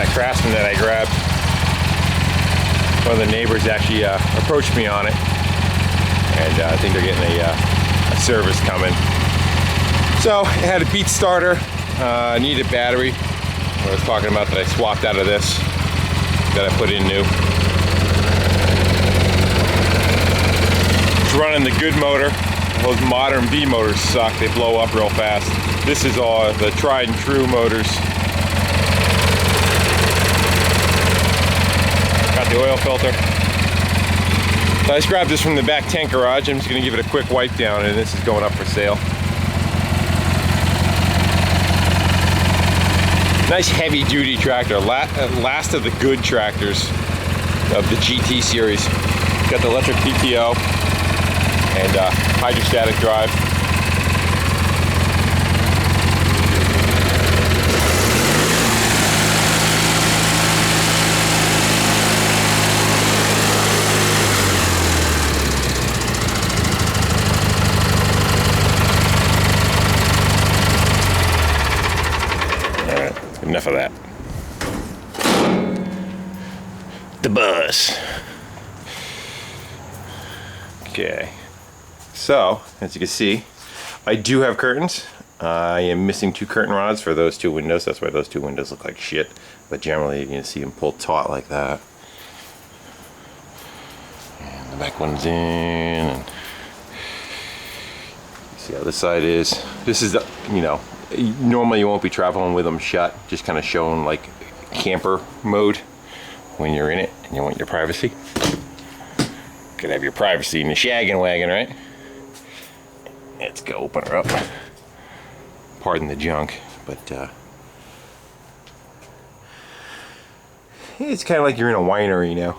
that Craftsman that I grabbed. One of the neighbors actually approached me on it, and I think they're getting a service coming. So it had a beat starter, needed a battery. I was talking about that I swapped out of this, that I put in new. It's running the good motor. Those modern B motors suck, they blow up real fast. This is all the tried and true motors. Got the oil filter. So I just grabbed this from the back tank garage. I'm just gonna give it a quick wipe down, and this is going up for sale. Nice heavy duty tractor, last of the good tractors of the GT series. Got the electric PTO and hydrostatic drive. Enough of that. The bus. Okay. So, as you can see, I do have curtains. I am missing 2 curtain rods for those 2 windows. That's why those 2 windows look like shit. But generally, you can see them pulled taut like that. And the back one's in. And see how this side is. This is the, you know, normally you won't be traveling with them shut, just kind of showing like camper mode when you're in it and you want your privacy. Could have your privacy in the shaggin' wagon, right? Let's go open her up. Pardon the junk, but it's kind of like you're in a winery now.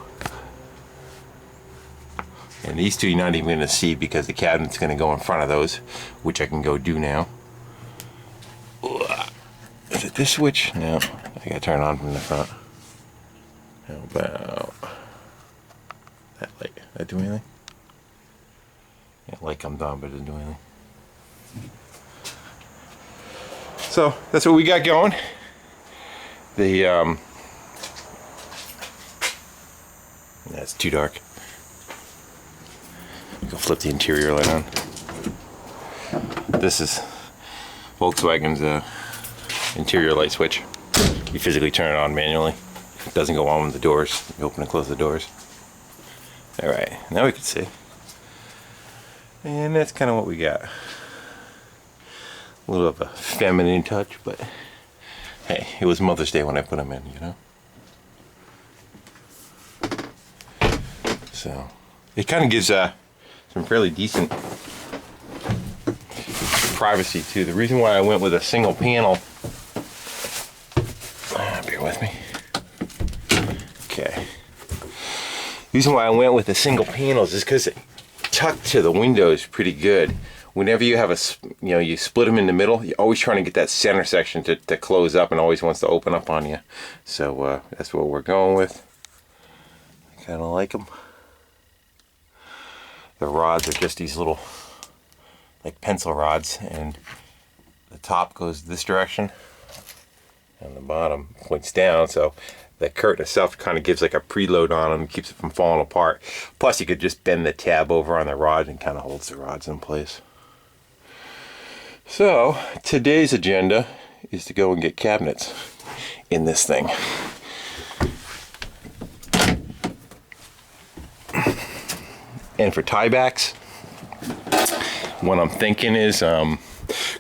And these 2 you're not even going to see because the cabinet's going to go in front of those, which I can go do now. Is it this switch? No, I gotta turn it on from the front. How about that light? Does that do anything? Yeah, light comes on, but it doesn't do anything. So that's what we got going. The that's too dark. Go flip the interior light on. This is Volkswagen's interior light switch. You physically turn it on manually. It doesn't go on with the doors. You open and close the doors. Alright, now we can see. And that's kind of what we got. A little of a feminine touch, but hey, it was Mother's Day when I put them in, you know? So, it kind of gives some fairly decent privacy too. The reason why I went with a single panel, bear with me. Okay. The reason why I went with the single panels is because it tucked to the windows pretty good. Whenever you have you split them in the middle, you're always trying to get that center section to close up and always wants to open up on you. So that's what we're going with. I kind of like them. The rods are just these little like pencil rods, and the top goes this direction and the bottom points down, so the curtain itself kind of gives like a preload on them, keeps it from falling apart. Plus you could just bend the tab over on the rod and kind of holds the rods in place. So today's agenda is to go and get cabinets in this thing. And for tiebacks, what I'm thinking is, got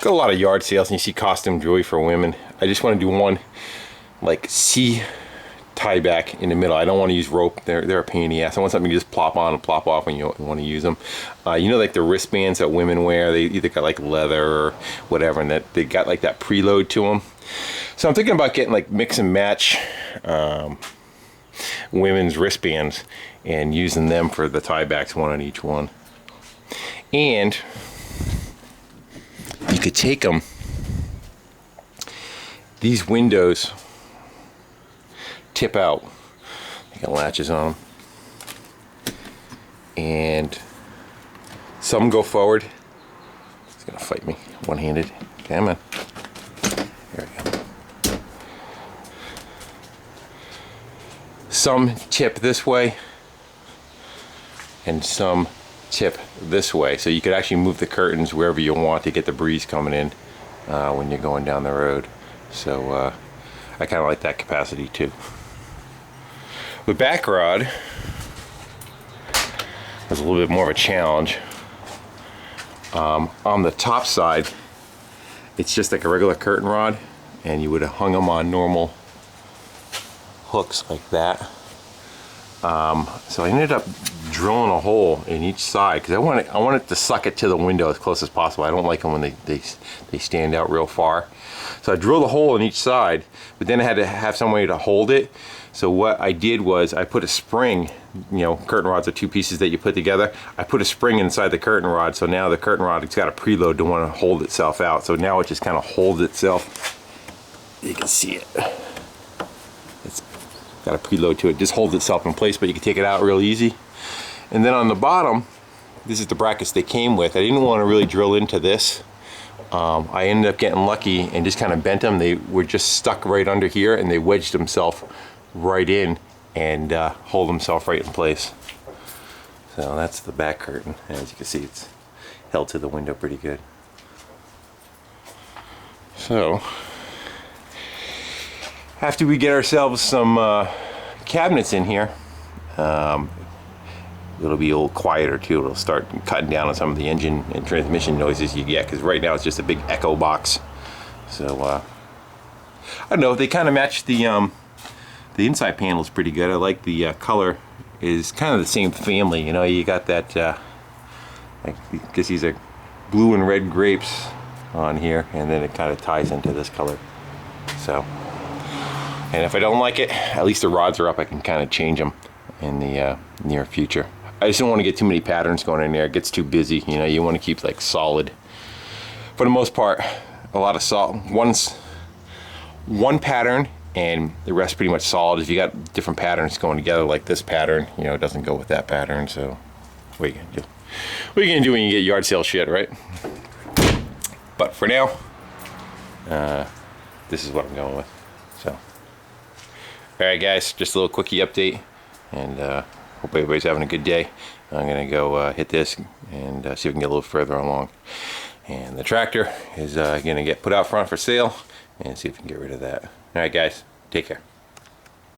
a lot of yard sales and you see costume jewelry for women. I just want to do one like C tie back in the middle. I don't want to use rope. They're a pain in the ass. I want something you just plop on and plop off when you want to use them. You know, like the wristbands that women wear, they either got like leather or whatever, and that they got like that preload to them. So I'm thinking about getting like mix and match women's wristbands and using them for the tie backs, one on each one. And you could take them, these windows tip out, you got latches on them, and some go forward. It's gonna fight me one-handed. Come on. There we go. some tip this way and some tip this way, so you could actually move the curtains wherever you want to get the breeze coming in when you're going down the road. So I kind of like that capacity too. The back rod was a little bit more of a challenge. On the top side, it's just like a regular curtain rod, and you would have hung them on normal hooks like that. So I ended up drilling a hole in each side because I want it to suck it to the window as close as possible. I don't like them when they stand out real far. So I drilled a hole in each side, but then I had to have some way to hold it. So what I did was I put a spring, you know, curtain rods are two pieces that you put together. I put a spring inside the curtain rod, so now the curtain rod, it's got a preload to want to hold itself out. So now it just kind of holds itself. You can see it. It's got a preload to it, just holds itself in place, but you can take it out real easy. And then on the bottom, this is the brackets they came with. I didn't want to really drill into this. I ended up getting lucky and just kind of bent them. They were just stuck right under here, and they wedged themselves right in and hold themselves right in place. So that's the back curtain. As you can see, it's held to the window pretty good. So after we get ourselves some cabinets in here, it'll be a little quieter too. It'll start cutting down on some of the engine and transmission noises you get, because right now it's just a big echo box. So I don't know, they kind of match the inside panel is pretty good. I like the color is kind of the same family. You know, you got that I guess these are blue and red grapes on here, and then it kind of ties into this color. So, and if I don't like it, at least the rods are up. I can kind of change them in the near future. I just don't want to get too many patterns going in there. It gets too busy. You know, you want to keep like solid. For the most part, a lot of one pattern, and the rest pretty much solid. If you got different patterns going together, like this pattern, you know, it doesn't go with that pattern. So what are you gonna do? What are you gonna do when you get yard sale shit, right? But for now, this is what I'm going with. So, all right, guys, just a little quickie update, and hope everybody's having a good day. I'm gonna go hit this and see if we can get a little further along. And the tractor is gonna get put out front for sale, and see if we can get rid of that. All right, guys, take care.